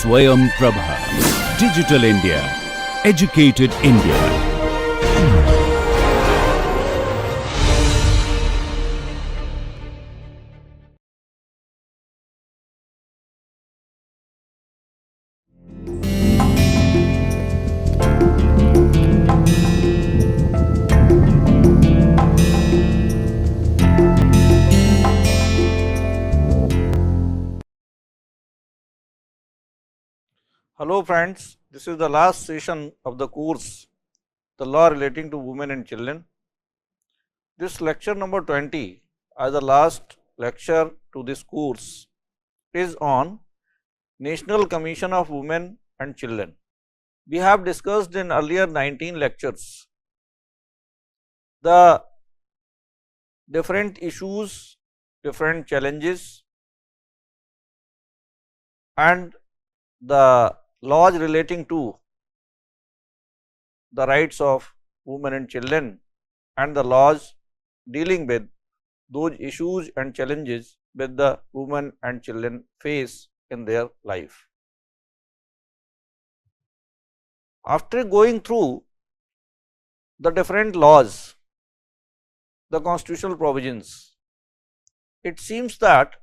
SwayamPrabha. Digital India. Educated India. Hello friends, this is the last session of the course, The Law Relating to Women and Children. This lecture number 20 as the last lecture to this course is on National Commission of Women and Children. We have discussed in earlier 19 lectures the different issues, different challenges and the laws relating to the rights of women and children and the laws dealing with those issues and challenges that the women and children face in their life. After going through the different laws, the constitutional provisions, it seems that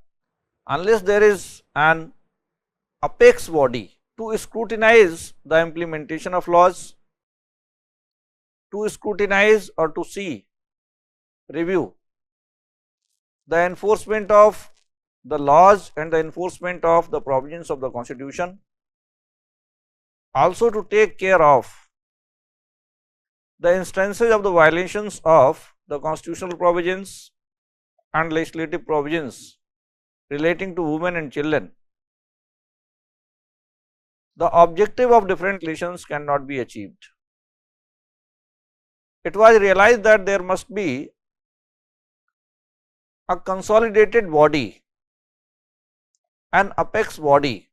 unless there is an apex body to scrutinize the implementation of laws, to scrutinize or to see, review the enforcement of the laws and the enforcement of the provisions of the Constitution, also to take care of the instances of the violations of the constitutional provisions and legislative provisions relating to women and children. The objective of different legislations cannot be achieved. It was realized that there must be a consolidated body, an apex body,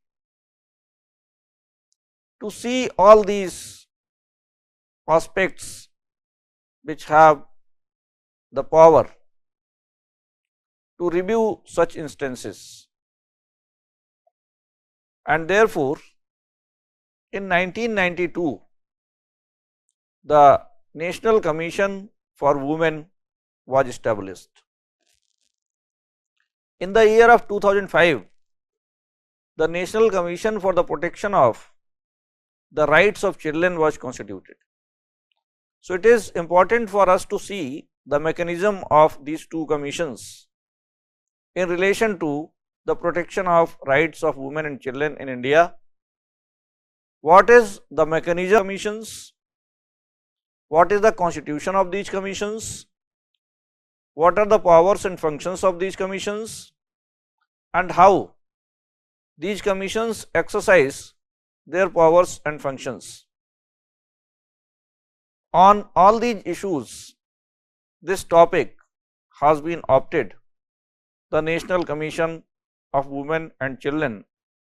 to see all these aspects which have the power to review such instances. And therefore, in 1992, the National Commission for Women was established. In the year of 2005, the National Commission for the Protection of the Rights of Children was constituted. So, it is important for us to see the mechanism of these two commissions in relation to the protection of rights of women and children in India. What is the mechanism of commissions? What is the constitution of these commissions? What are the powers and functions of these commissions? And how these commissions exercise their powers and functions? On all these issues, this topic has been opted the National Commission of Women and Children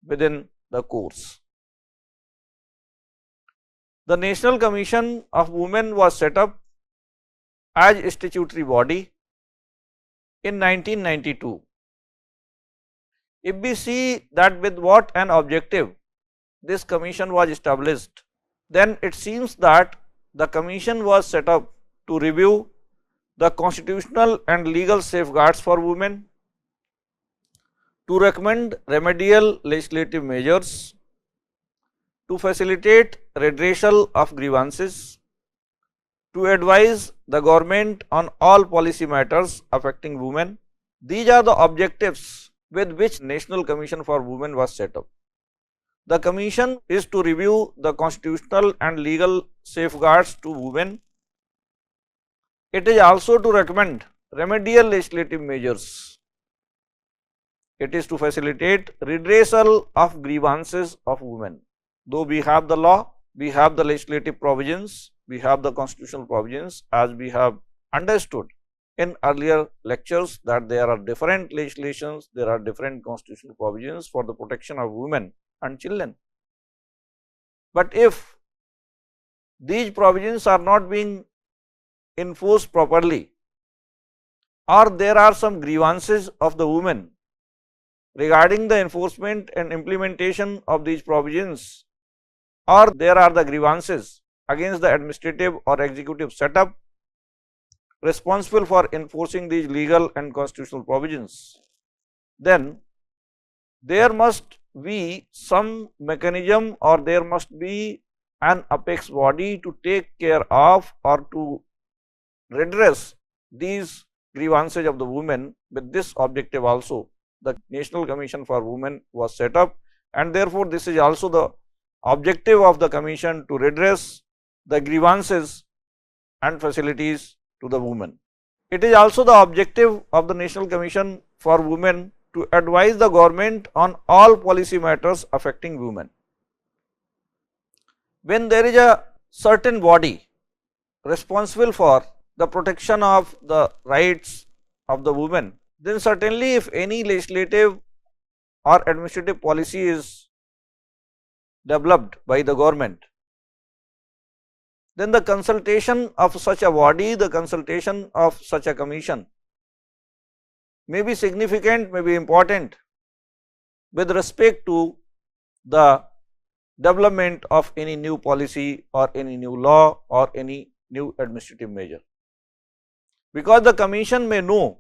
within the course. The National Commission of Women was set up as a statutory body in 1992. If we see that with what an objective this commission was established, then it seems that the commission was set up to review the constitutional and legal safeguards for women, to recommend remedial legislative measures, to facilitate redressal of grievances, to advise the government on all policy matters affecting women. These are the objectives with which National Commission for Women was set up. The commission is to review the constitutional and legal safeguards to women. It is also to recommend remedial legislative measures. It is to facilitate redressal of grievances of women. Though we have the law, we have the legislative provisions, we have the constitutional provisions, as we have understood in earlier lectures that there are different legislations, there are different constitutional provisions for the protection of women and children. But if these provisions are not being enforced properly, or there are some grievances of the women regarding the enforcement and implementation of these provisions, or there are the grievances against the administrative or executive setup responsible for enforcing these legal and constitutional provisions, then there must be some mechanism or there must be an apex body to take care of or to redress these grievances of the women. With this objective also, the National Commission for Women was set up, and therefore this is also the objective of the commission to redress the grievances and facilities to the women. It is also the objective of the National Commission for Women to advise the government on all policy matters affecting women. When there is a certain body responsible for the protection of the rights of the women, then certainly if any legislative or administrative policy is developed by the government, then the consultation of such a body, the consultation of such a commission may be significant, may be important with respect to the development of any new policy or any new law or any new administrative measure, because the commission may know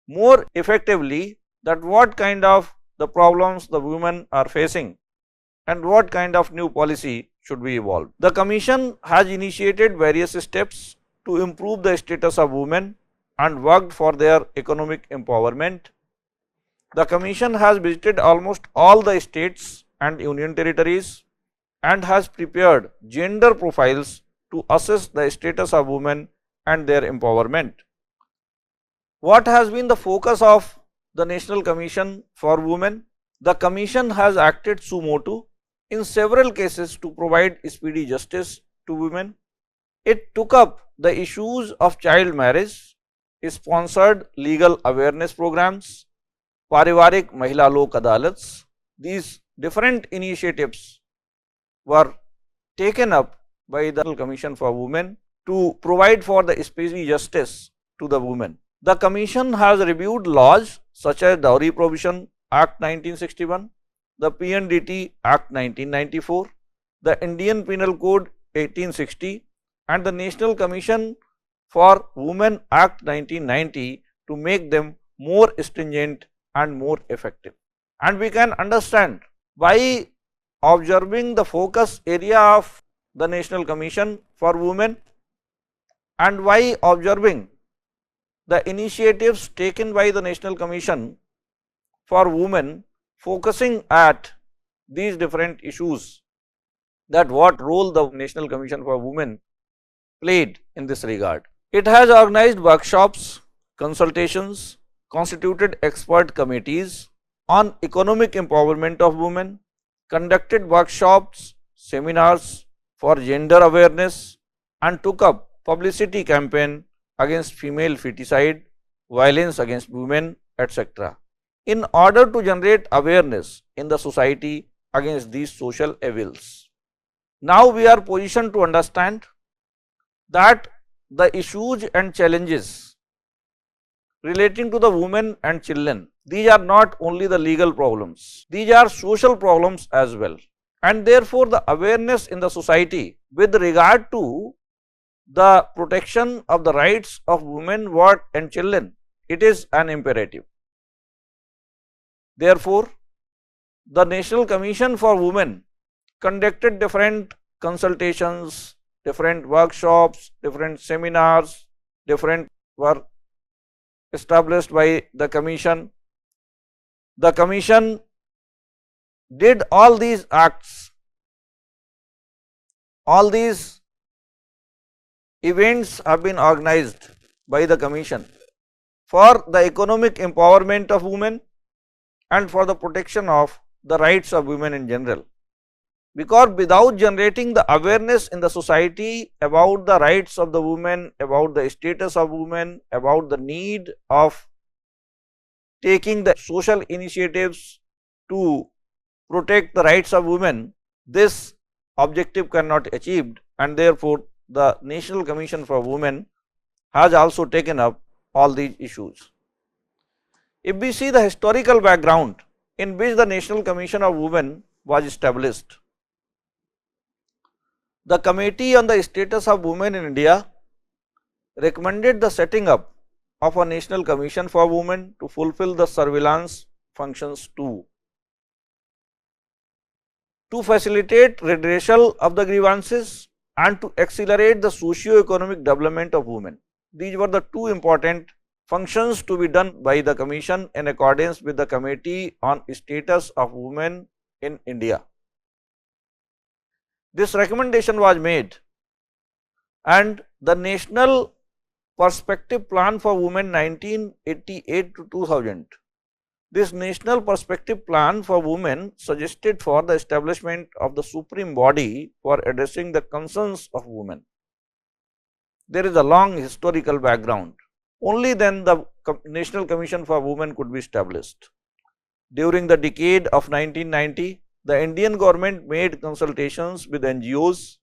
more effectively that what kind of the problems the women are facing and what kind of new policy should be evolved. The commission has initiated various steps to improve the status of women and worked for their economic empowerment. The commission has visited almost all the states and union territories and has prepared gender profiles to assess the status of women and their empowerment. What has been the focus of the National Commission for Women? The commission has acted suo motu in several cases to provide speedy justice to women. It took up the issues of child marriage, sponsored legal awareness programs, Parivarik Mahila Lok Adalats. These different initiatives were taken up by the National Commission for Women to provide for the speedy justice to the women. The commission has reviewed laws such as Dowry Prohibition Act 1961, the PNDT Act 1994, the Indian Penal Code 1860 and the National Commission for Women Act 1990 to make them more stringent and more effective. And we can understand by observing the focus area of the National Commission for Women and by observing the initiatives taken by the National Commission for Women focusing at these different issues, that what role the National Commission for Women played in this regard. It has organized workshops, consultations, constituted expert committees on economic empowerment of women, conducted workshops, seminars for gender awareness and took up publicity campaign against female feticide, violence against women, etc. in order to generate awareness in the society against these social evils. Now we are positioned to understand that the issues and challenges relating to the women and children, these are not only the legal problems, these are social problems as well, and therefore the awareness in the society with regard to the protection of the rights of women and children, it is an imperative. Therefore, the National Commission for Women conducted different consultations, different workshops, different seminars, different were established by the commission. The commission did all these acts, all these events have been organized by the commission for the economic empowerment of women and for the protection of the rights of women in general. Because without generating the awareness in the society about the rights of the women, about the status of women, about the need of taking the social initiatives to protect the rights of women, this objective cannot be achieved, and therefore the National Commission for Women has also taken up all these issues. If we see the historical background in which the National Commission of Women was established, the Committee on the Status of Women in India recommended the setting up of a National Commission for Women to fulfill the surveillance functions too, to facilitate redressal of the grievances and to accelerate the socio-economic development of women. These were the two important functions to be done by the Commission in accordance with the Committee on Status of Women in India. This recommendation was made, and the National Perspective Plan for Women 1988 to 2000. This National Perspective Plan for Women suggested for the establishment of the supreme body for addressing the concerns of women. There is a long historical background. Only then the National Commission for Women could be established. During the decade of 1990, the Indian government made consultations with NGOs,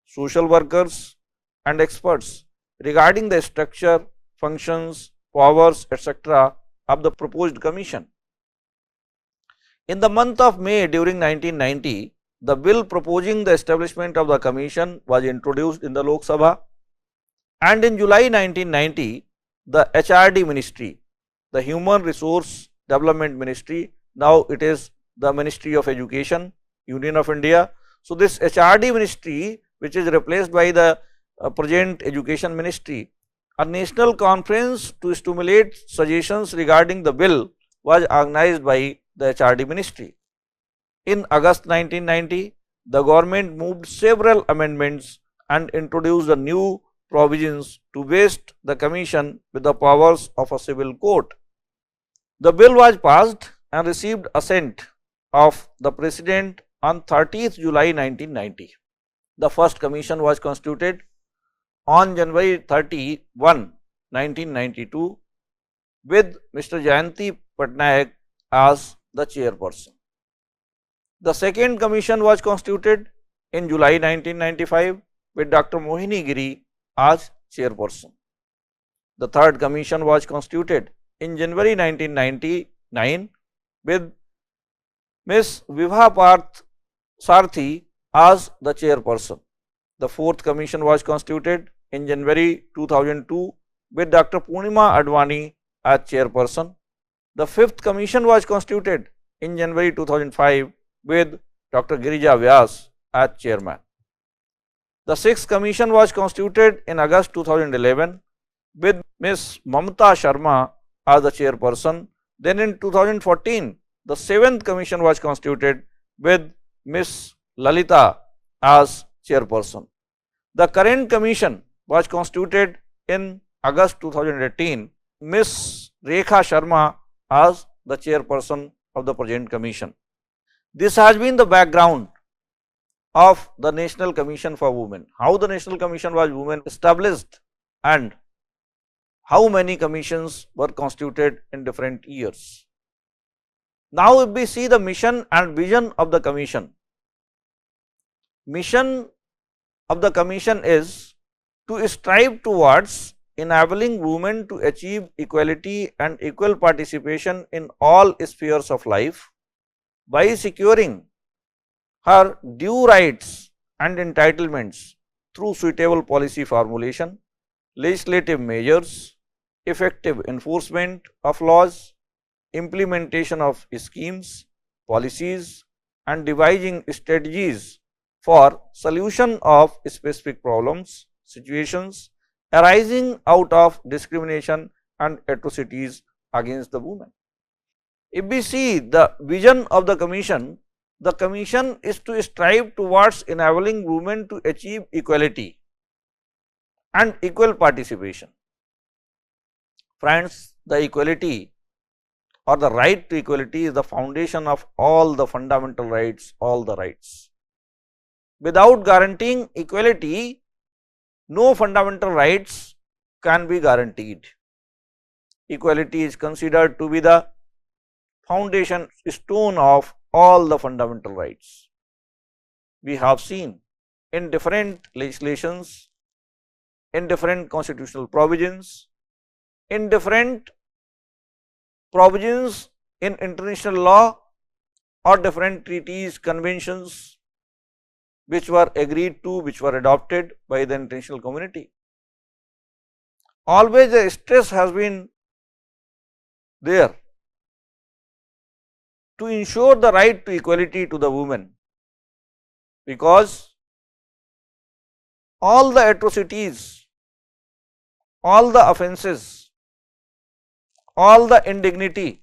social workers and experts regarding the structure, functions, powers, etc. of the proposed commission. In the month of May during 1990, the bill proposing the establishment of the commission was introduced in the Lok Sabha, and in July 1990, the HRD Ministry, the Human Resource Development Ministry, now it is the Ministry of Education, Union of India. So, this HRD Ministry, which is replaced by the present Education Ministry, a national conference to stimulate suggestions regarding the bill was organized by the HRD Ministry. In August 1990, the government moved several amendments and introduced the new provisions to vest the commission with the powers of a civil court. The bill was passed and received assent of the President on 30th July 1990. The first commission was constituted on January 31, 1992 with Mr. Jayanti Patnaik as the chairperson. The second commission was constituted in July 1995 with Dr. Mohini Giri as chairperson. The third commission was constituted in January 1999 with Ms. Vibha Parth Sarthi as the chairperson. The fourth commission was constituted in January 2002 with Dr. Purnima Advani as chairperson. The fifth commission was constituted in January 2005 with Dr. Girija Vyas as chairman. The sixth commission was constituted in August 2011 with Ms. Mamta Sharma as the chairperson. Then in 2014, the seventh commission was constituted with Ms. Lalita as chairperson. The current commission was constituted in August 2018, Ms. Rekha Sharma as the chairperson of the present commission. This has been the background of the National Commission for Women, how the National Commission was women established and how many commissions were constituted in different years. Now, if we see the mission and vision of the commission, mission of the commission is to strive towards enabling women to achieve equality and equal participation in all spheres of life by securing her due rights and entitlements through suitable policy formulation, legislative measures, effective enforcement of laws, implementation of schemes, policies and devising strategies for solution of specific problems, situations arising out of discrimination and atrocities against the women. If we see the vision of the commission is to strive towards enabling women to achieve equality and equal participation. Friends, the equality or the right to equality is the foundation of all the fundamental rights, all the rights. Without guaranteeing equality, no fundamental rights can be guaranteed. Equality is considered to be the foundation stone of all the fundamental rights. We have seen in different legislations, in different constitutional provisions, in different provisions in international law or different treaties, conventions which were agreed to, which were adopted by the international community. Always a stress has been there to ensure the right to equality to the women, because all the atrocities, all the offences, all the indignity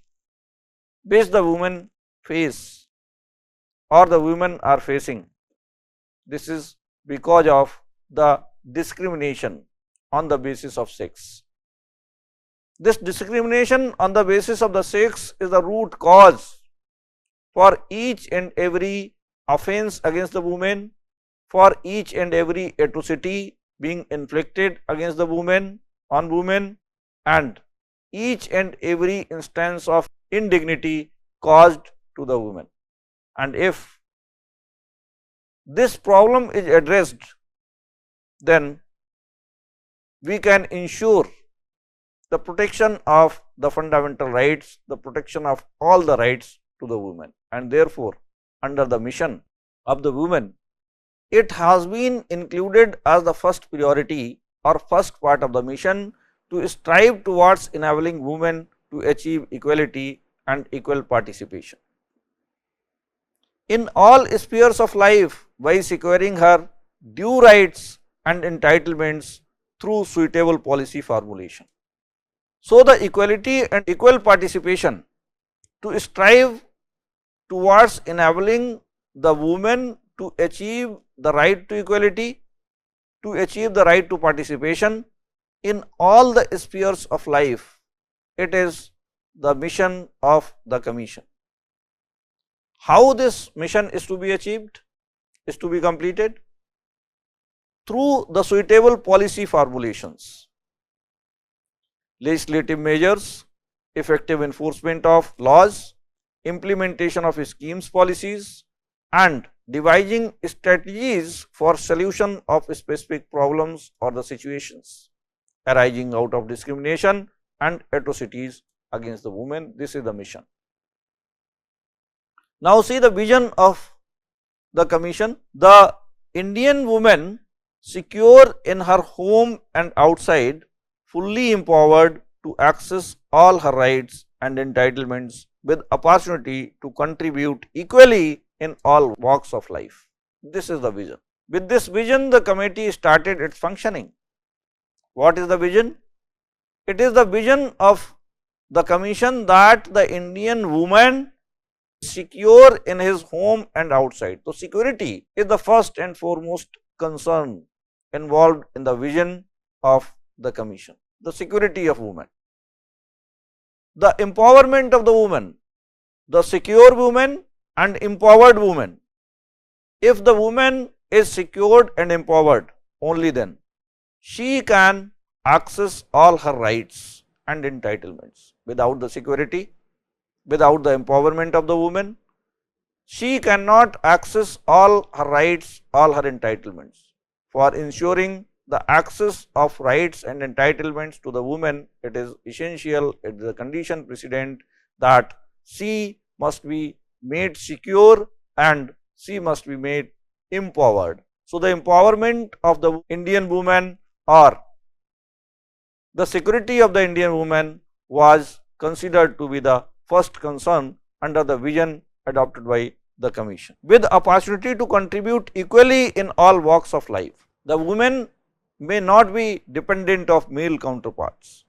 which the women face or the women are facing, this is because of the discrimination on the basis of sex. This discrimination on the basis of the sex is the root cause for each and every offense against the women, for each and every atrocity being inflicted against the women, on women, and each and every instance of indignity caused to the women. And if this problem is addressed, then we can ensure the protection of the fundamental rights, the protection of all the rights to the women. And therefore, under the mission of the women, it has been included as the first priority or first part of the mission to strive towards enabling women to achieve equality and equal participation in all spheres of life by securing her due rights and entitlements through suitable policy formulation. So, the equality and equal participation to strive towards enabling the women to achieve the right to equality, to achieve the right to participation in all the spheres of life, it is the mission of the Commission. How this mission is to be achieved, is to be completed? Through the suitable policy formulations, legislative measures, effective enforcement of laws, implementation of schemes, policies, and devising strategies for solution of specific problems or the situations arising out of discrimination and atrocities against the women. This is the mission. Now, see the vision of the Commission. The Indian woman, secure in her home and outside, fully empowered to access all her rights and entitlements with opportunity to contribute equally in all walks of life. This is the vision. With this vision, the committee started its functioning. What is the vision? It is the vision of the Commission that the Indian woman secure in his home and outside. So, security is the first and foremost concern involved in the vision of the Commission. The security of women, the empowerment of the woman, the secure woman and empowered woman. If the woman is secured and empowered, only then she can access all her rights and entitlements. Without the security, without the empowerment of the woman, she cannot access all her rights, all her entitlements. For ensuring the access of rights and entitlements to the woman, it is essential, it is a condition precedent that she must be made secure and she must be made empowered. So, the empowerment of the Indian woman or the security of the Indian woman was considered to be the first concern under the vision adopted by the Commission. With opportunity to contribute equally in all walks of life, the woman may not be dependent of male counterparts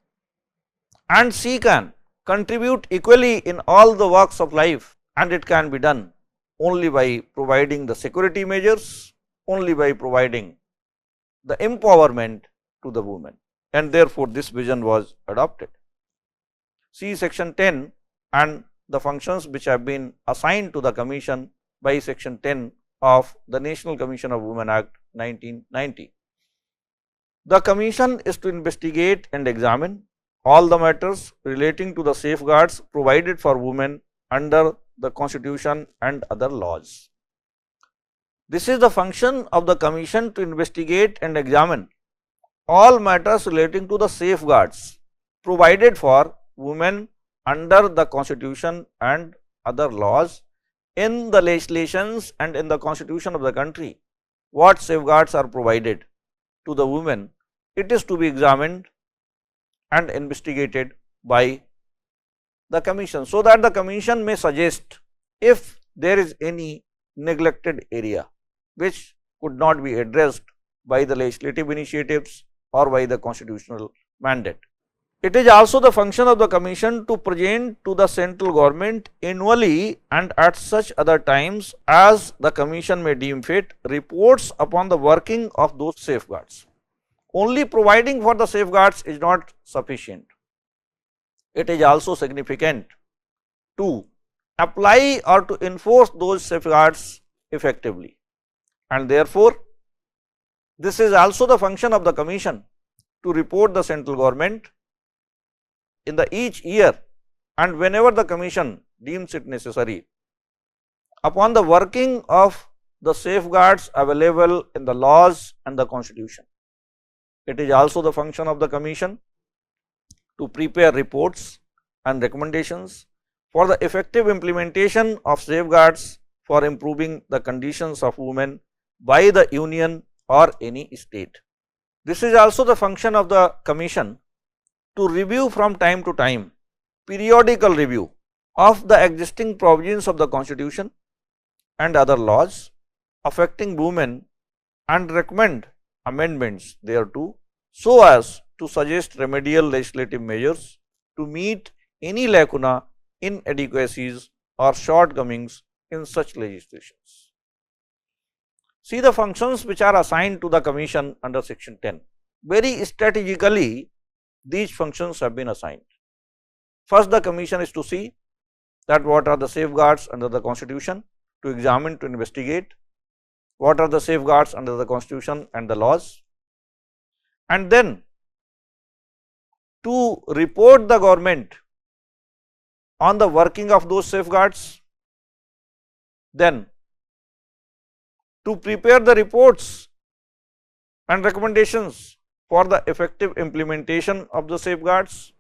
and she can contribute equally in all the walks of life, and it can be done only by providing the security measures, only by providing the empowerment to the woman, and therefore, this vision was adopted. See section 10 and the functions which have been assigned to the Commission by section 10 of the National Commission of Women Act 1990. The Commission is to investigate and examine all the matters relating to the safeguards provided for women under the Constitution and other laws. This is the function of the Commission, to investigate and examine all matters relating to the safeguards provided for women under the constitution and other laws, in the legislations and in the constitution of the country, what safeguards are provided to the women, it is to be examined and investigated by the commission, so that the commission may suggest if there is any neglected area which could not be addressed by the legislative initiatives or by the constitutional mandate. It is also the function of the commission to present to the central government annually and at such other times as the commission may deem fit reports upon the working of those safeguards. Only providing for the safeguards is not sufficient. It is also significant to apply or to enforce those safeguards effectively, and therefore, this is also the function of the commission to report the central government in the each year and whenever the commission deems it necessary upon the working of the safeguards available in the laws and the constitution. It is also the function of the commission to prepare reports and recommendations for the effective implementation of safeguards for improving the conditions of women by the union or any state. This is also the function of the commission to review from time to time, periodical review of the existing provisions of the constitution and other laws affecting women and recommend amendments thereto, so as to suggest remedial legislative measures to meet any lacuna, inadequacies or shortcomings in such legislations. See the functions which are assigned to the commission under section 10. Very strategically these functions have been assigned. First, the commission is to see that what are the safeguards under the constitution, to examine, to investigate what are the safeguards under the constitution and the laws, and then to report the government on the working of those safeguards, then to prepare the reports and recommendations for the effective implementation of the safeguards,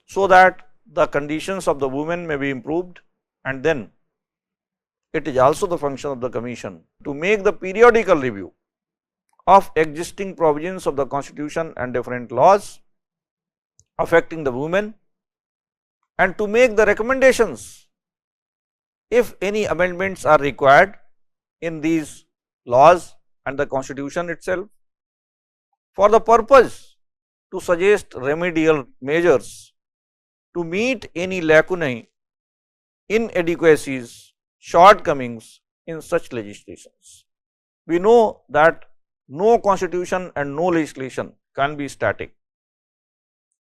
so that the conditions of the women may be improved, and then it is also the function of the commission to make the periodical review of existing provisions of the constitution and different laws affecting the women, and to make the recommendations if any amendments are required in these laws and the constitution itself, for the purpose to suggest remedial measures to meet any lacunae, inadequacies, shortcomings in such legislations. We know that no constitution and no legislation can be static.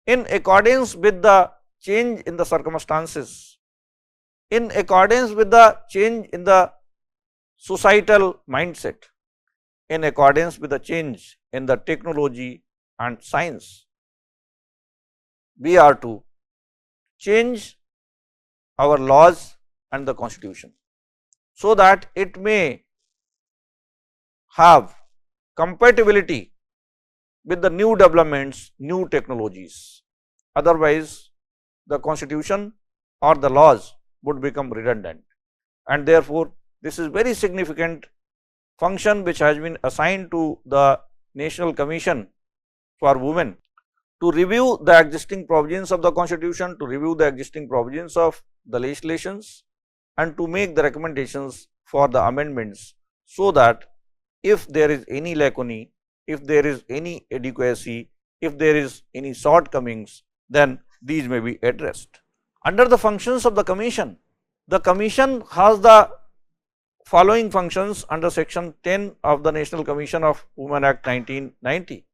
In accordance with the change in the circumstances, in accordance with the change in the societal mindset, in accordance with the change in the technology and science, we are to change our laws and the constitution, so that it may have compatibility with the new developments, new technologies. Otherwise, the constitution or the laws would become redundant, and therefore, this is very significant function which has been assigned to the National Commission for Women to review the existing provisions of the constitution, to review the existing provisions of the legislations, and to make the recommendations for the amendments, so that if there is any lacunae, if there is any adequacy, if there is any shortcomings, then these may be addressed. Under the functions of the commission has the following functions under section 10 of the National Commission of Women Act 1990: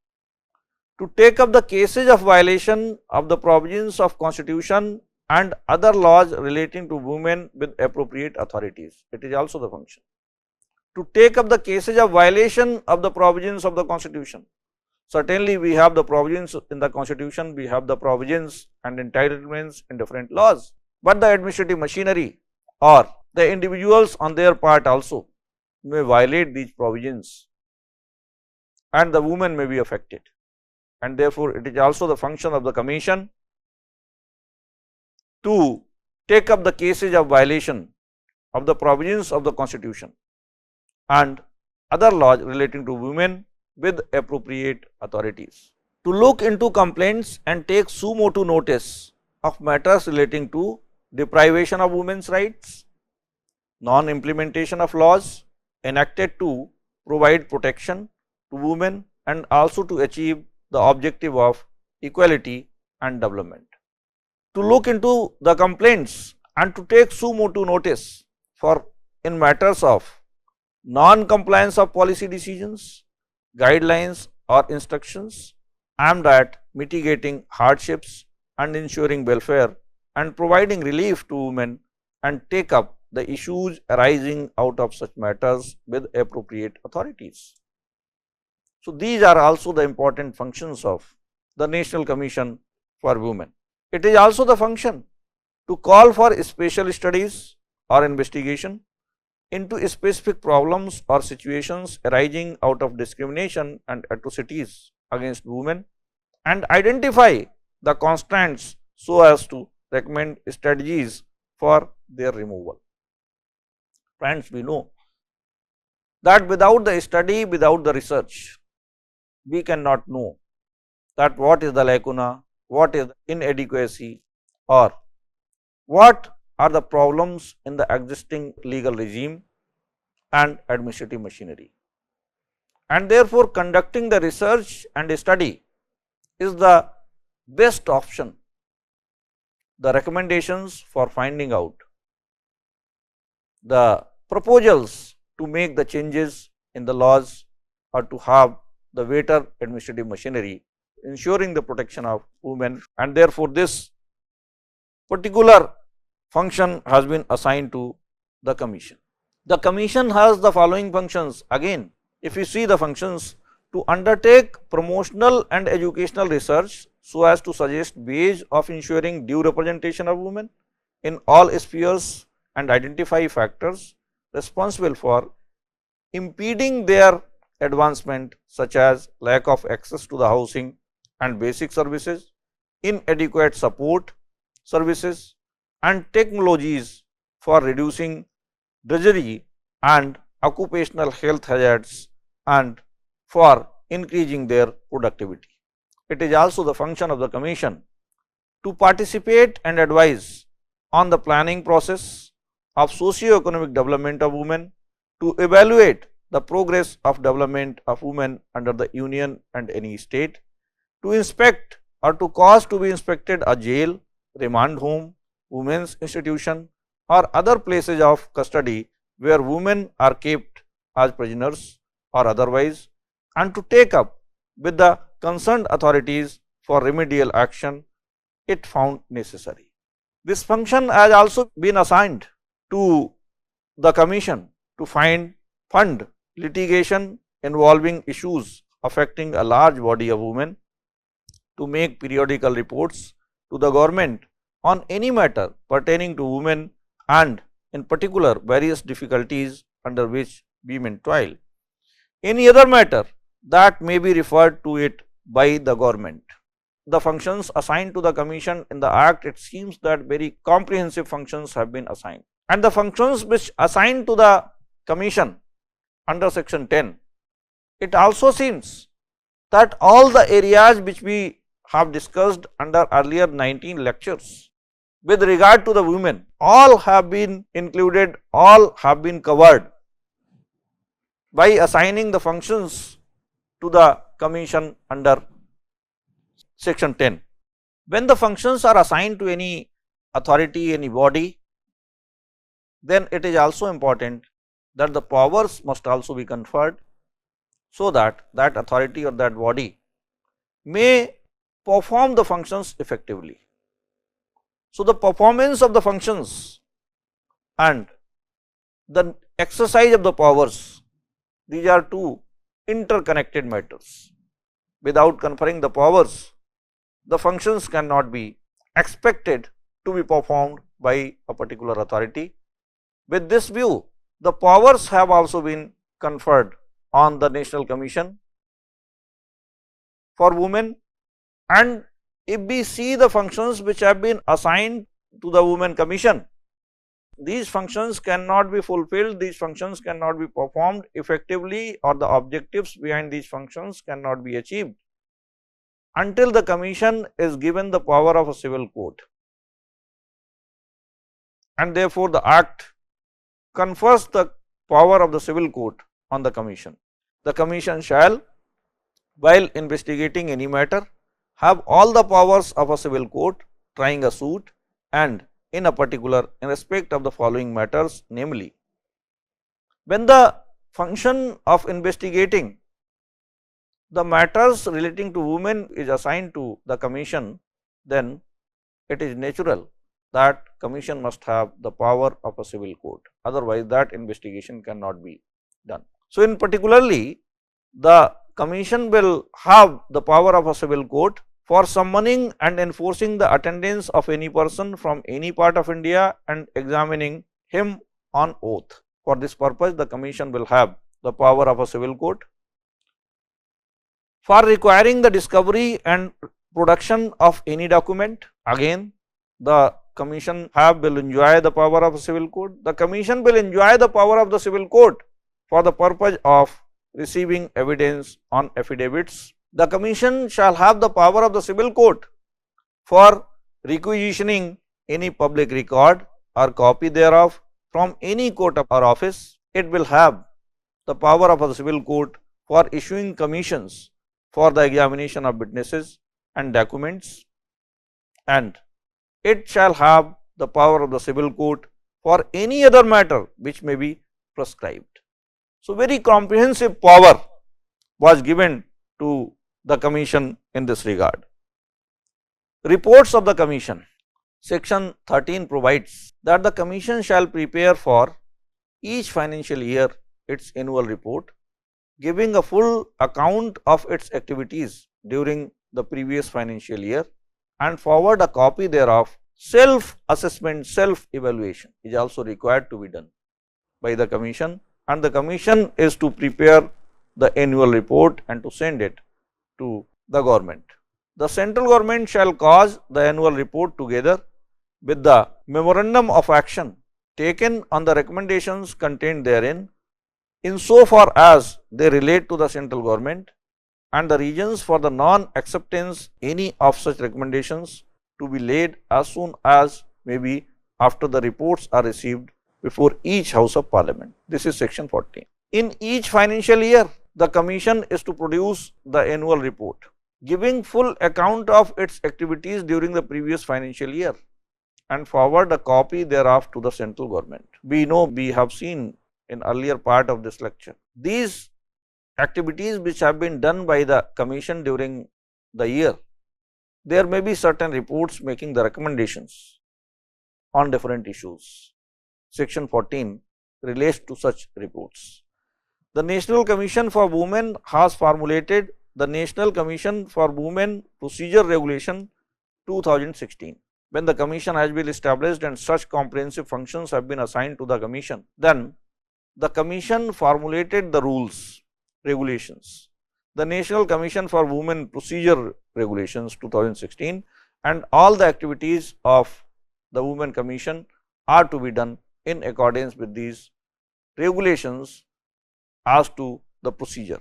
to take up the cases of violation of the provisions of constitution and other laws relating to women with appropriate authorities. It is also the function to take up the cases of violation of the provisions of the constitution. Certainly, we have the provisions in the constitution, we have the provisions and entitlements in different laws, but the administrative machinery or the individuals on their part also may violate these provisions, and the women may be affected, and therefore, it is also the function of the commission to take up the cases of violation of the provisions of the Constitution and other laws relating to women with appropriate authorities. To look into complaints and take suo motu notice of matters relating to deprivation of women's rights, non-implementation of laws enacted to provide protection to women and also to achieve the objective of equality and development. To look into the complaints and to take suo motu notice for in matters of non-compliance of policy decisions, guidelines or instructions aimed at mitigating hardships and ensuring welfare and providing relief to women, and take up the issues arising out of such matters with appropriate authorities. So, these are also the important functions of the National Commission for Women. It is also the function to call for special studies or investigation into specific problems or situations arising out of discrimination and atrocities against women and identify the constants so as to recommend strategies for their removal. Friends, we know that without the study, without the research, we cannot know that what is the lacuna, what is the inadequacy, or what are the problems in the existing legal regime and administrative machinery. And therefore, conducting the research and study is the best option. The recommendations for finding out, the proposals to make the changes in the laws or to have the better administrative machinery ensuring the protection of women, and therefore, this particular function has been assigned to the Commission. The Commission has the following functions. Again, if you see the functions, to undertake promotional and educational research so as to suggest ways of ensuring due representation of women in all spheres and identify factors responsible for impeding their advancement, such as lack of access to the housing and basic services, inadequate support services and technologies for reducing drudgery and occupational health hazards and for increasing their productivity. It is also the function of the Commission to participate and advise on the planning process of socio-economic development of women, to evaluate the progress of development of women under the Union and any state, to inspect or to cause to be inspected a jail, remand home, women's institution or other places of custody where women are kept as prisoners or otherwise, and to take up with the concerned authorities for remedial action it found necessary. This function has also been assigned to the Commission to fund litigation involving issues affecting a large body of women, to make periodical reports to the government on any matter pertaining to women and in particular various difficulties under which women toil, any other matter that may be referred to it by the government. The functions assigned to the Commission in the Act, it seems that very comprehensive functions have been assigned, and the functions which assigned to the Commission under section 10, it also seems that all the areas which we have discussed under earlier 19 lectures with regard to the women, all have been included, all have been covered by assigning the functions to the Commission under section 10. When the functions are assigned to any authority, any body, then it is also important that the powers must also be conferred, so that that authority or that body may perform the functions effectively. So, the performance of the functions and the exercise of the powers, these are two interconnected matters. Without conferring the powers, the functions cannot be expected to be performed by a particular authority. With this view, the powers have also been conferred on the National Commission for Women, and if we see the functions which have been assigned to the Women Commission. These functions cannot be fulfilled, these functions cannot be performed effectively, or the objectives behind these functions cannot be achieved until the Commission is given the power of a civil court. And therefore, the Act confers the power of the civil court on the Commission. The Commission shall, while investigating any matter, have all the powers of a civil court, trying a suit, and in a particular in respect of the following matters, namely, when the function of investigating the matters relating to women is assigned to the Commission, then it is natural that Commission must have the power of a civil court, otherwise that investigation cannot be done. So, in particularly, the Commission will have the power of a civil court for summoning and enforcing the attendance of any person from any part of India and examining him on oath. For this purpose, the Commission will have the power of a civil court. For requiring the discovery and production of any document, again the Commission will enjoy the power of a civil court. The Commission will enjoy the power of the civil court for the purpose of receiving evidence on affidavits. The Commission shall have the power of the civil court for requisitioning any public record or copy thereof from any court or office. It will have the power of the civil court for issuing commissions for the examination of witnesses and documents, and it shall have the power of the civil court for any other matter which may be prescribed. So, very comprehensive power was given to the Commission in this regard. Reports of the Commission. Section 13 provides that the Commission shall prepare for each financial year its annual report, giving a full account of its activities during the previous financial year, and forward a copy thereof. Self-assessment, self-evaluation is also required to be done by the Commission, and the Commission is to prepare the annual report and to send it to the government. The central government shall cause the annual report together with the memorandum of action taken on the recommendations contained therein, insofar as they relate to the central government, and the reasons for the non-acceptance any of such recommendations to be laid as soon as may be after the reports are received before each House of Parliament. This is section 14. In each financial year, the Commission is to produce the annual report, giving full account of its activities during the previous financial year, and forward a copy thereof to the central government. We know, we have seen in earlier part of this lecture, these activities which have been done by the Commission during the year, there may be certain reports making the recommendations on different issues. Section 14 relates to such reports. The National Commission for Women has formulated the National Commission for Women Procedure Regulation 2016. When the Commission has been established and such comprehensive functions have been assigned to the Commission, then the Commission formulated the rules, regulations, the National Commission for Women Procedure Regulations 2016, and all the activities of the Women Commission are to be done in accordance with these regulations as to the procedure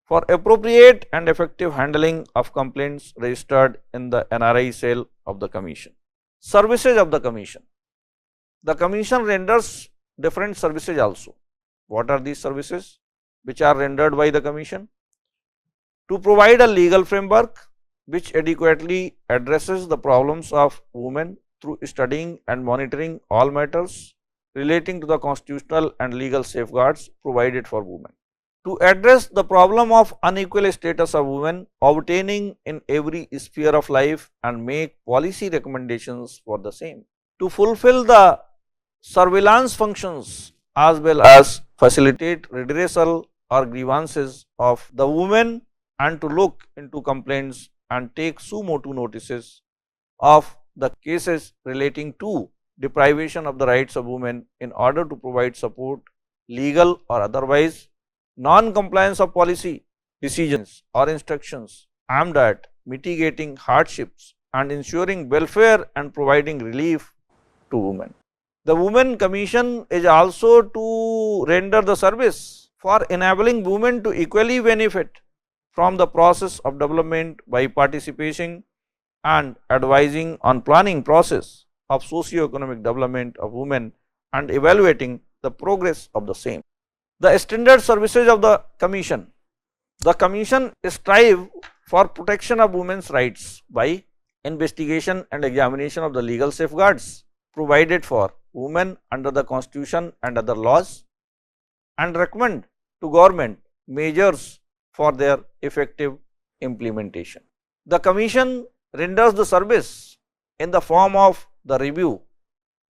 for appropriate and effective handling of complaints registered in the NRI cell of the Commission. Services of the Commission. The Commission renders different services also. What are these services which are rendered by the Commission? To provide a legal framework which adequately addresses the problems of women through studying and monitoring all matters relating to the constitutional and legal safeguards provided for women. To address the problem of unequal status of women obtaining in every sphere of life and make policy recommendations for the same. To fulfill the surveillance functions as well as facilitate redressal or grievances of the women, and to look into complaints and take suo motu notices of the cases relating to deprivation of the rights of women in order to provide support, legal or otherwise, non-compliance of policy, decisions or instructions aimed at mitigating hardships and ensuring welfare and providing relief to women. The Women Commission is also to render the service for enabling women to equally benefit from the process of development by participating and advising on planning process of socio-economic development of women and evaluating the progress of the same. The standard services of the Commission. The Commission strive for protection of women's rights by investigation and examination of the legal safeguards provided for women under the Constitution and other laws, and recommend to government measures for their effective implementation. The Commission renders the service in the form of the review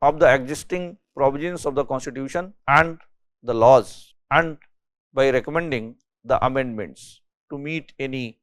of the existing provisions of the Constitution and the laws, and by recommending the amendments to meet any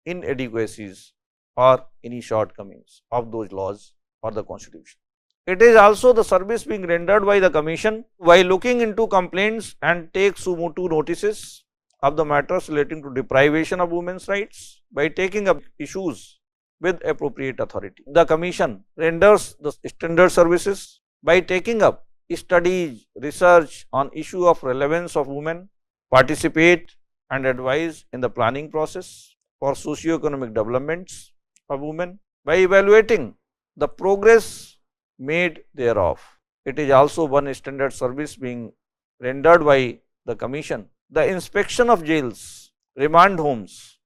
inadequacies or any shortcomings of those laws or the Constitution. It is also the service being rendered by the Commission while looking into complaints and take suo motu notices of the matters relating to deprivation of women's rights by taking up issues with appropriate authority. The Commission renders the standard services by taking up studies, research on issue of relevance of women, participate and advise in the planning process for socio-economic developments of women by evaluating the progress made thereof. It is also one standard service being rendered by the Commission. The inspection of jails, remand homes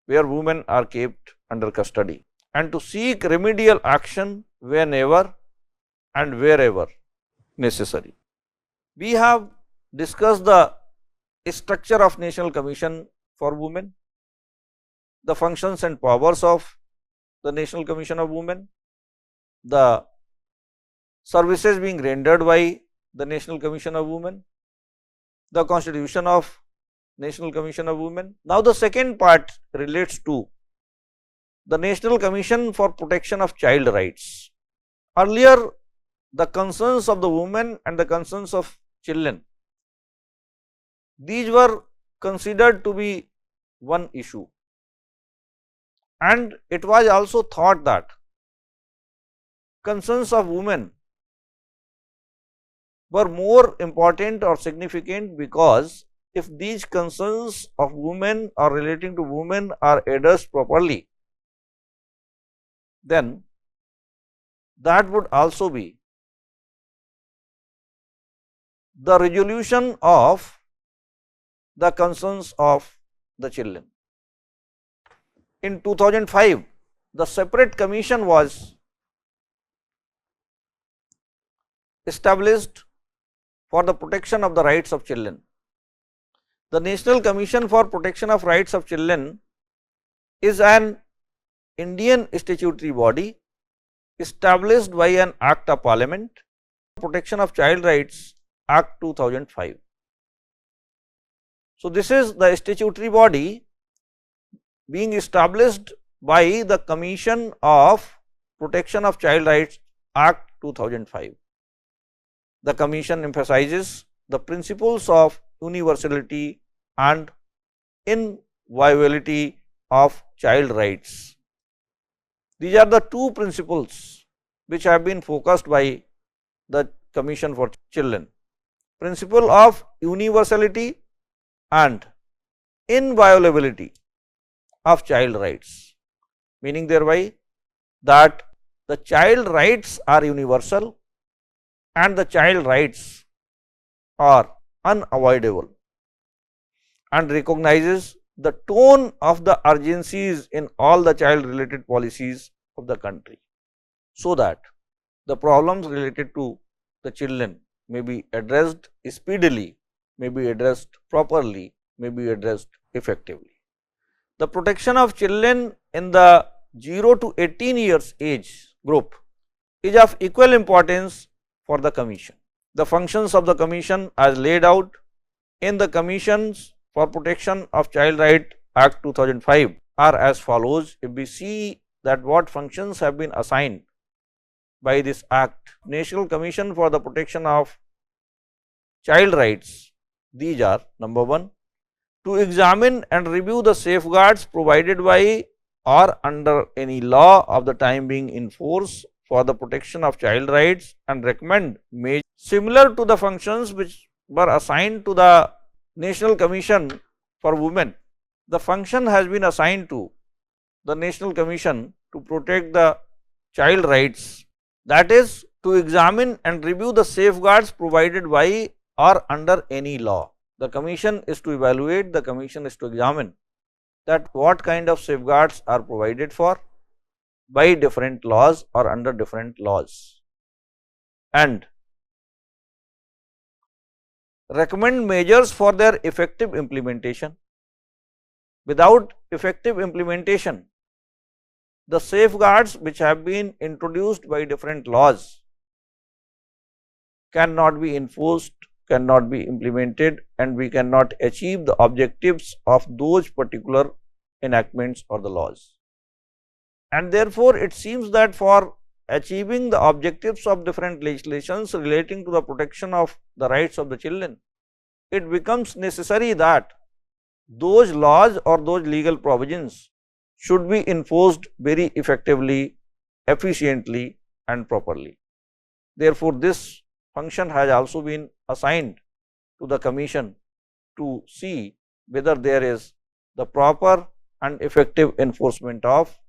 where women are kept under custody, and to seek remedial action whenever and wherever necessary. We have discussed the structure of National Commission for Women, the functions and powers of the National Commission of Women, the services being rendered by the National Commission of Women, the constitution of National Commission of Women. Now, the second part relates to the National Commission for Protection of Child Rights. Earlier, the concerns of the women and the concerns of children, these were considered to be one issue, and it was also thought that concerns of women were more important or significant, because if these concerns of women or relating to women are addressed properly, then that would also be the resolution of the concerns of the children. In 2005, the separate commission was established for the protection of the rights of children. The National Commission for Protection of Rights of Children is an Indian statutory body established by an Act of Parliament, Protection of Child Rights Act 2005. So, this is the statutory body being established by the Commission of Protection of Child Rights Act 2005. The Commission emphasizes the principles of universality and inviolability of child rights. These are the two principles which have been focused by the Commission for Children: principle of universality and inviolability of child rights, meaning thereby that the child rights are universal and the child rights are unavoidable, and recognizes the tone of the urgencies in all the child related policies of the country, so that the problems related to the children may be addressed speedily, may be addressed properly, may be addressed effectively. The protection of children in the 0 to 18 years age group is of equal importance for the Commission. The functions of the Commission as laid out in the Commissions for Protection of Child Right Act 2005 are as follows. If we see that what functions have been assigned by this Act, National Commission for the Protection of Child Rights, these are: number 1, to examine and review the safeguards provided by or under any law of the time being in force for the protection of child rights and recommend measures similar to the functions which were assigned to the National Commission for Women. The function has been assigned to the National Commission to protect the child rights, that is to examine and review the safeguards provided by or under any law. The commission is to evaluate, the commission is to examine that what kind of safeguards are provided for by different laws or under different laws, and recommend measures for their effective implementation. Without effective implementation, the safeguards which have been introduced by different laws cannot be enforced, cannot be implemented, and we cannot achieve the objectives of those particular enactments or the laws. And therefore, it seems that for achieving the objectives of different legislations relating to the protection of the rights of the children, it becomes necessary that those laws or those legal provisions should be enforced very effectively, efficiently and properly. Therefore, this function has also been assigned to the commission to see whether there is the proper and effective enforcement of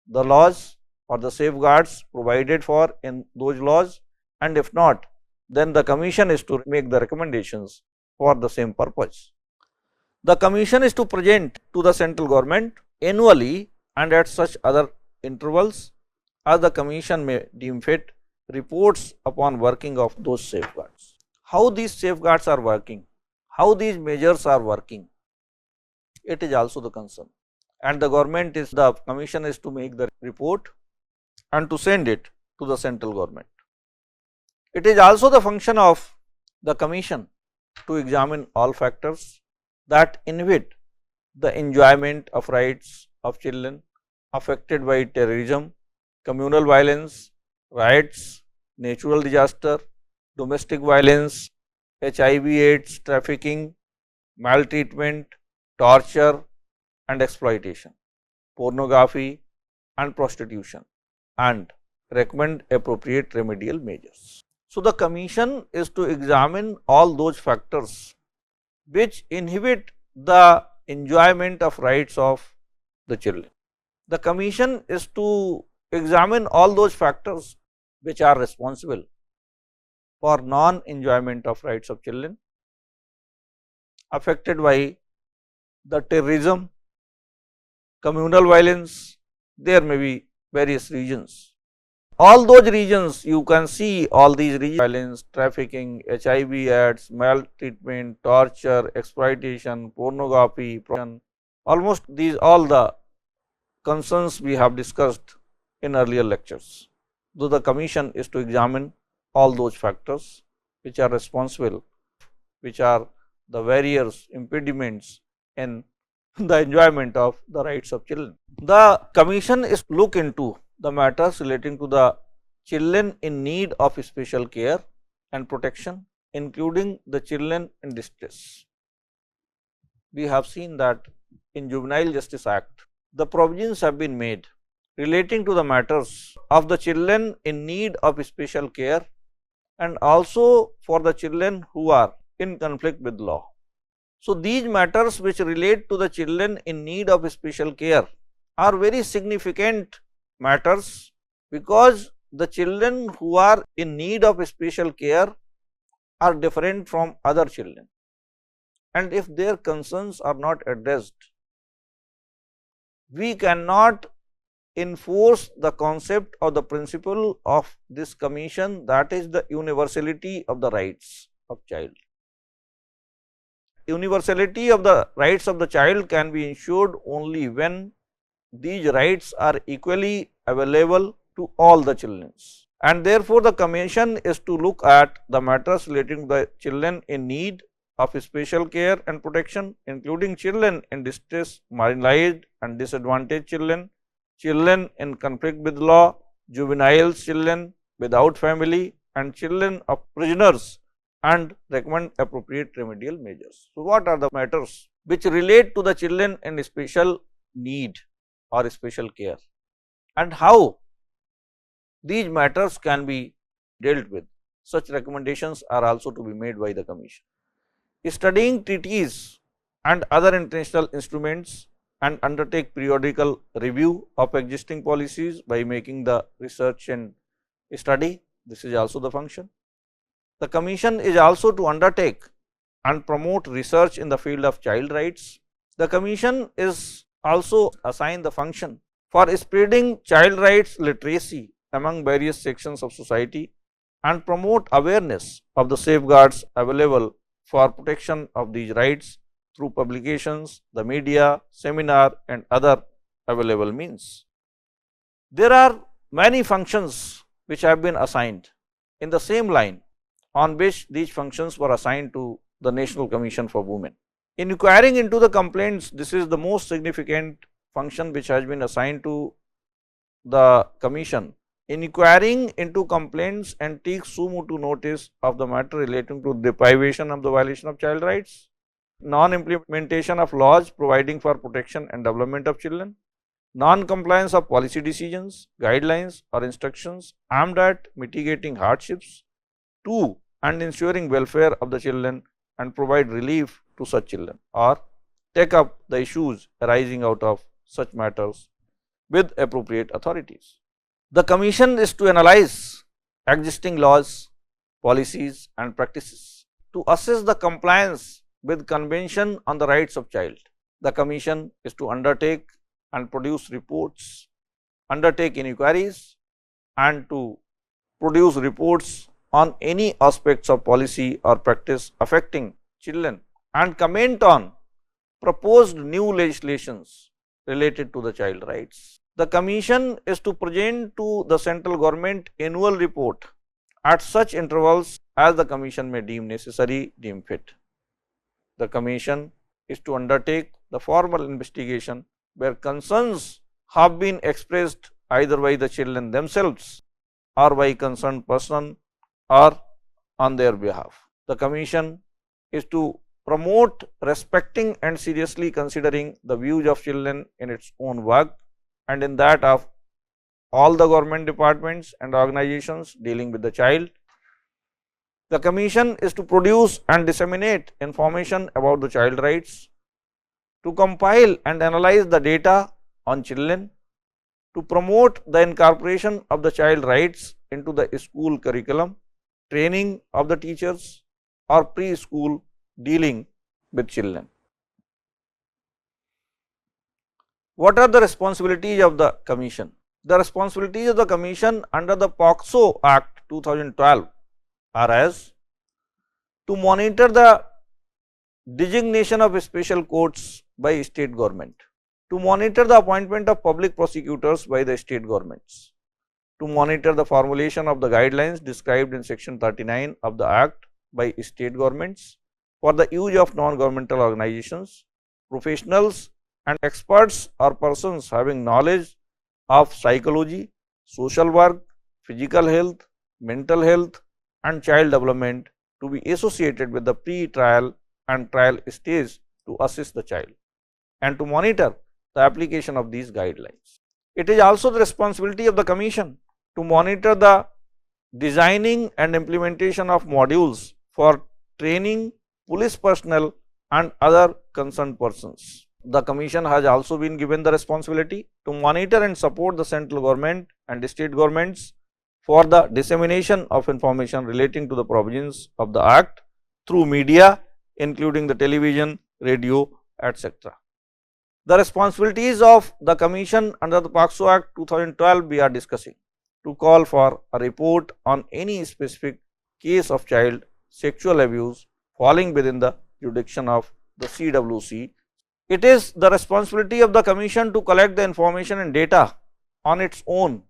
the laws or the safeguards provided for in those laws, and if not, then the commission is to make the recommendations for the same purpose. The commission is to present to the central government annually and at such other intervals as the commission may deem fit reports upon working of those safeguards. How these safeguards are working, how these measures are working, it is also the concern, and the government is, the commission is to make the report and to send it to the central government. It is also the function of the commission to examine all factors that inhibit the enjoyment of rights of children affected by terrorism, communal violence, riots, natural disaster, domestic violence, HIV/AIDS, trafficking, maltreatment, torture and exploitation, pornography and prostitution, and recommend appropriate remedial measures. So, the commission is to examine all those factors which inhibit the enjoyment of rights of the children. The commission is to examine all those factors which are responsible for non-enjoyment of rights of children affected by the terrorism, communal violence. There may be various regions. All those regions, you can see all these regions: violence, trafficking, HIV/AIDS, maltreatment, torture, exploitation, pornography, almost these all the concerns we have discussed in earlier lectures. So, the commission is to examine all those factors which are responsible, which are the various impediments in the enjoyment of the rights of children. The commission is to look into the matters relating to the children in need of special care and protection, including the children in distress. We have seen that in Juvenile Justice Act, the provisions have been made relating to the matters of the children in need of special care and also for the children who are in conflict with law. So, these matters which relate to the children in need of special care are very significant matters, because the children who are in need of special care are different from other children, and if their concerns are not addressed, we cannot enforce the concept or the principle of this commission, that is the universality of the rights of child. Universality of the rights of the child can be ensured only when these rights are equally available to all the children, and therefore, the commission is to look at the matters relating to the children in need of special care and protection, including children in distress, marginalized and disadvantaged children, children in conflict with law, juvenile children without family, and children of prisoners, and recommend appropriate remedial measures. So, what are the matters which relate to the children in special need or special care, and how these matters can be dealt with. Such recommendations are also to be made by the Commission. Studying treaties and other international instruments and undertake periodical review of existing policies by making the research and study. This is also the function. The Commission is also to undertake and promote research in the field of child rights. The Commission is also assigned the function for spreading child rights literacy among various sections of society and promote awareness of the safeguards available for protection of these rights through publications, the media, seminar and other available means. There are many functions which have been assigned in the same line on which these functions were assigned to the National Commission for Women. In inquiring into the complaints, this is the most significant function which has been assigned to the Commission. In inquiring into complaints and take sumo to notice of the matter relating to deprivation of the violation of child rights, non-implementation of laws providing for protection and development of children, non-compliance of policy decisions, guidelines or instructions aimed at mitigating hardships to and ensuring welfare of the children and provide relief to such children, or take up the issues arising out of such matters with appropriate authorities. The Commission is to analyze existing laws, policies and practices to assess the compliance with Convention on the Rights of Child. The Commission is to undertake and produce reports, undertake inquiries and to produce reports on any aspects of policy or practice affecting children and comment on proposed new legislations related to the child rights. The Commission is to present to the central government annual report at such intervals as the Commission may deem necessary, deem fit. The Commission is to undertake the formal investigation where concerns have been expressed either by the children themselves or by concerned person or on their behalf. The Commission is to promote respecting and seriously considering the views of children in its own work and in that of all the government departments and organizations dealing with the child. The Commission is to produce and disseminate information about the child rights, to compile and analyze the data on children, to promote the incorporation of the child rights into the school curriculum, training of the teachers or preschool dealing with children. What are the responsibilities of the Commission? The responsibilities of the Commission under the POCSO Act 2012 are as: to monitor the designation of special courts by state government, to monitor the appointment of public prosecutors by the state governments, to monitor the formulation of the guidelines described in section 39 of the Act by state governments for the use of non-governmental organizations, professionals and experts or persons having knowledge of psychology, social work, physical health, mental health and child development to be associated with the pre-trial and trial stage to assist the child and to monitor the application of these guidelines. It is also the responsibility of the Commission to monitor the designing and implementation of modules for training police personnel and other concerned persons. The Commission has also been given the responsibility to monitor and support the central government and state governments for the dissemination of information relating to the provisions of the Act through media, including the television, radio, etc. The responsibilities of the Commission under the POCSO Act 2012 we are discussing: to call for a report on any specific case of child sexual abuse falling within the jurisdiction of the CWC. It is the responsibility of the Commission to collect the information and data on its own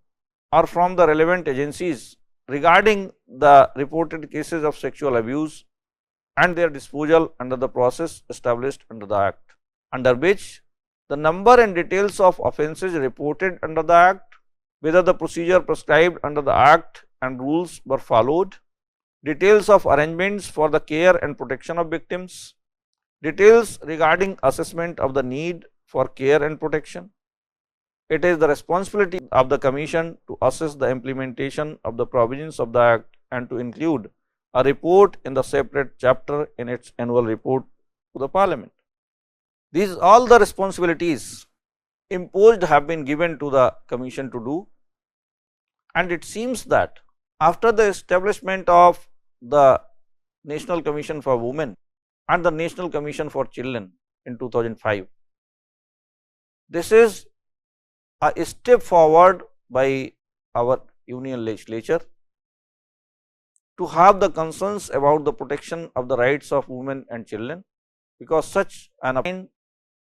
or from the relevant agencies regarding the reported cases of sexual abuse and their disposal under the process established under the Act, under which the number and details of offences reported under the Act, whether the procedure prescribed under the Act and rules were followed, details of arrangements for the care and protection of victims, details regarding assessment of the need for care and protection, It is the responsibility of the Commission to assess the implementation of the provisions of the Act and to include a report in the separate chapter in its annual report to the Parliament. These all the responsibilities imposed have been given to the Commission to do, and it seems that after the establishment of the National Commission for Women and the National Commission for Children in 2005, this is a step forward by our union legislature to have the concerns about the protection of the rights of women and children, because such an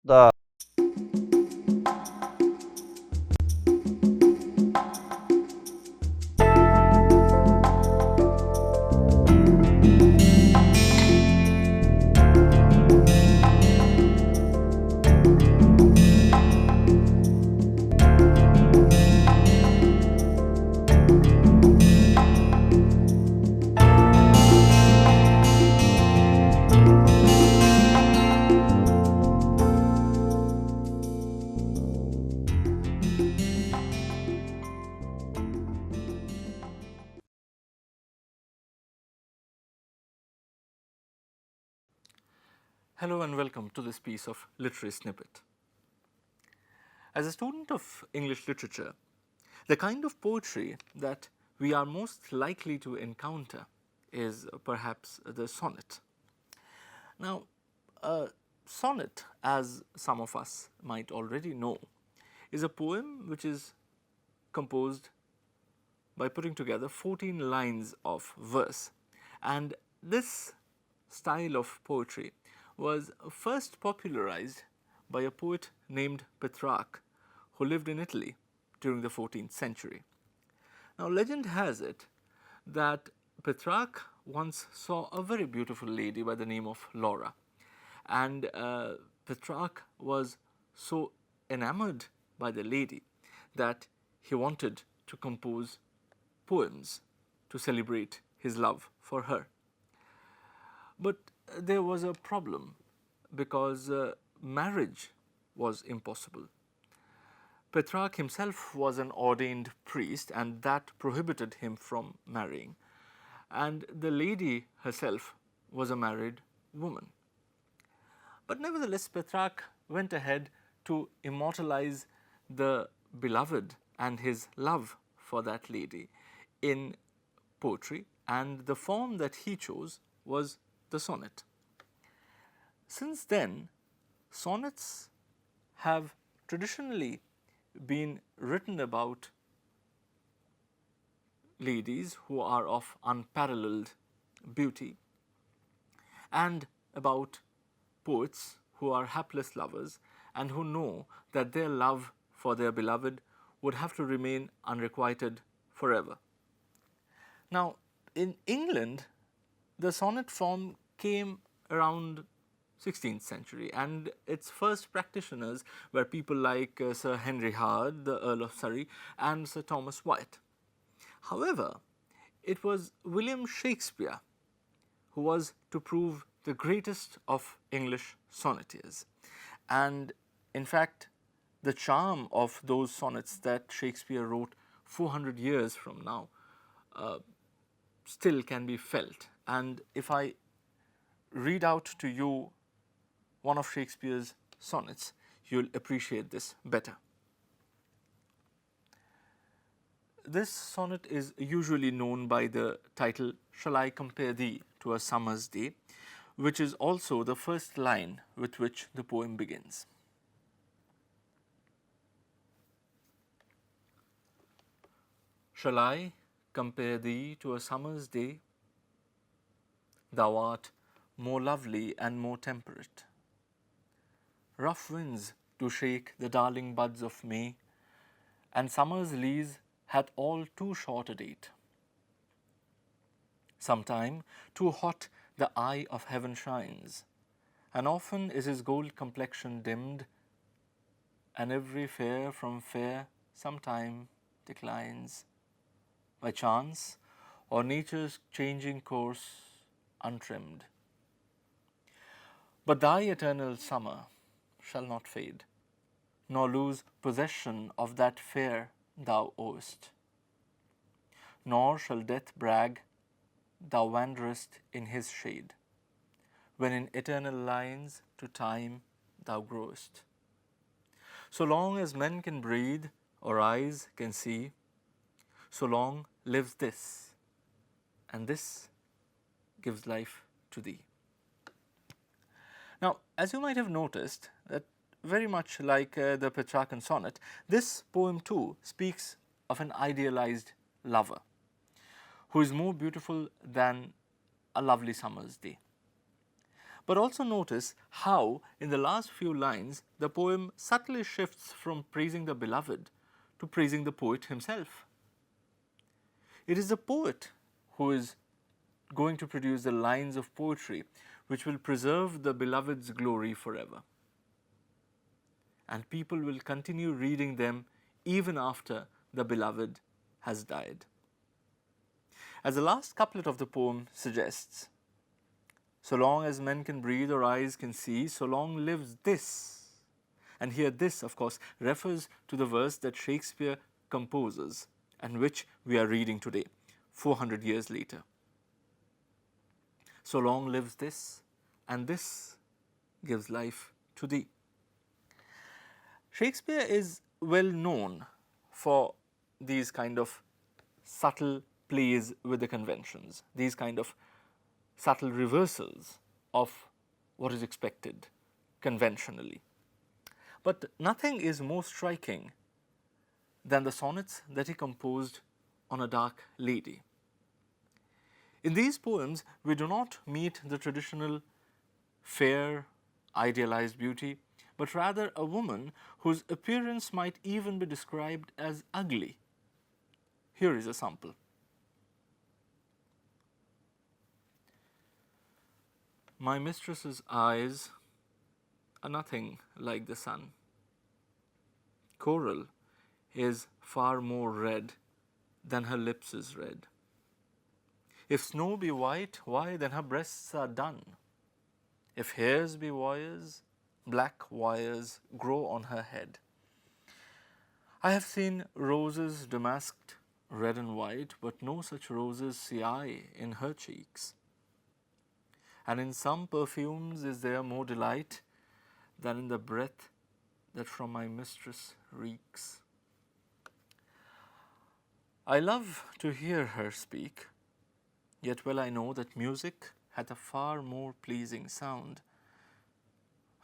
the Hello and welcome to this piece of literary snippet. As a student of English literature, the kind of poetry that we are most likely to encounter is perhaps the sonnet. Now, a sonnet, as some of us might already know, is a poem which is composed by putting together 14 lines of verse, and this style of poetry was first popularized by a poet named Petrarch, who lived in Italy during the 14th century. Now, legend has it that Petrarch once saw a very beautiful lady by the name of Laura, and Petrarch was so enamored by the lady that he wanted to compose poems to celebrate his love for her. But there was a problem because marriage was impossible. Petrarch himself was an ordained priest, and that prohibited him from marrying. And the lady herself was a married woman. But nevertheless, Petrarch went ahead to immortalize the beloved and his love for that lady in poetry, and the form that he chose was the sonnet. Since then, sonnets have traditionally been written about ladies who are of unparalleled beauty and about poets who are hapless lovers and who know that their love for their beloved would have to remain unrequited forever. Now, in England, the sonnet form came around 16th century, and its first practitioners were people like Sir Henry Howard, the Earl of Surrey, and Sir Thomas Wyatt. However, it was William Shakespeare who was to prove the greatest of English sonneteers. And in fact, the charm of those sonnets that Shakespeare wrote 400 years from now still can be felt. And if I read out to you one of Shakespeare's sonnets, you'll appreciate this better. This sonnet is usually known by the title, "Shall I Compare Thee to a Summer's Day?", which is also the first line with which the poem begins. Shall I compare thee to a summer's day? Thou art more lovely and more temperate. Rough winds do shake the darling buds of May, and summer's lease hath all too short a date. Sometime too hot the eye of heaven shines, and often is his gold complexion dimmed, and every fair from fair sometime declines, by chance or nature's changing course untrimmed. But thy eternal summer shall not fade, nor lose possession of that fair thou owest. Nor shall death brag thou wanderest in his shade, when in eternal lines to time thou growest. So long as men can breathe or eyes can see, so long lives this, and this gives life to thee. Now, as you might have noticed, that very much like the Petrarchan sonnet, this poem too speaks of an idealized lover who is more beautiful than a lovely summer's day. But also notice how, in the last few lines, the poem subtly shifts from praising the beloved to praising the poet himself. It is the poet who is going to produce the lines of poetry which will preserve the beloved's glory forever. And people will continue reading them even after the beloved has died. As the last couplet of the poem suggests, so long as men can breathe or eyes can see, so long lives this. And here this, of course, refers to the verse that Shakespeare composes and which we are reading today, 400 years later. So long lives this, and this gives life to thee. Shakespeare is well known for these kind of subtle plays with the conventions, these kind of subtle reversals of what is expected conventionally. But nothing is more striking than the sonnets that he composed on a dark lady. In these poems, we do not meet the traditional fair, idealized beauty, but rather a woman whose appearance might even be described as ugly. Here is a sample. My mistress's eyes are nothing like the sun. Coral is far more red than her lips is red. If snow be white, why then her breasts are dun. If hairs be wires, black wires grow on her head. I have seen roses damasked red and white, but no such roses see I in her cheeks. And in some perfumes is there more delight than in the breath that from my mistress reeks. I love to hear her speak, yet well I know that music hath a far more pleasing sound.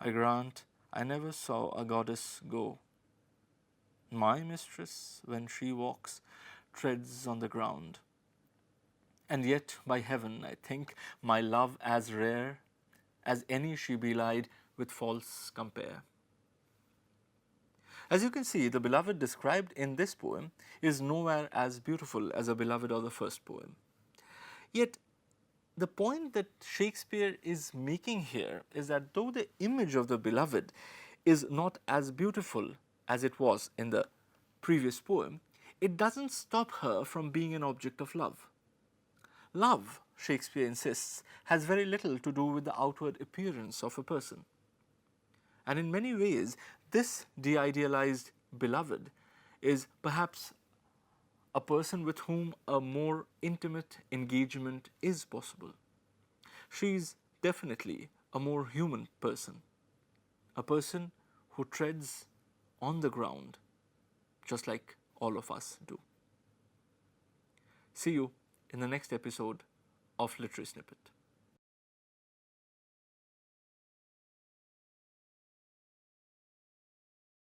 I grant I never saw a goddess go. My mistress, when she walks, treads on the ground. And yet, by heaven, I think my love as rare as any she belied with false compare. As you can see, the beloved described in this poem is nowhere as beautiful as a beloved of the first poem. Yet, the point that Shakespeare is making here is that though the image of the beloved is not as beautiful as it was in the previous poem, it doesn't stop her from being an object of love. Love, Shakespeare insists, has very little to do with the outward appearance of a person. And in many ways, this de-idealized beloved is perhaps a person with whom a more intimate engagement is possible. She's definitely a more human person, a person who treads on the ground, just like all of us do. See you in the next episode of Literary Snippet.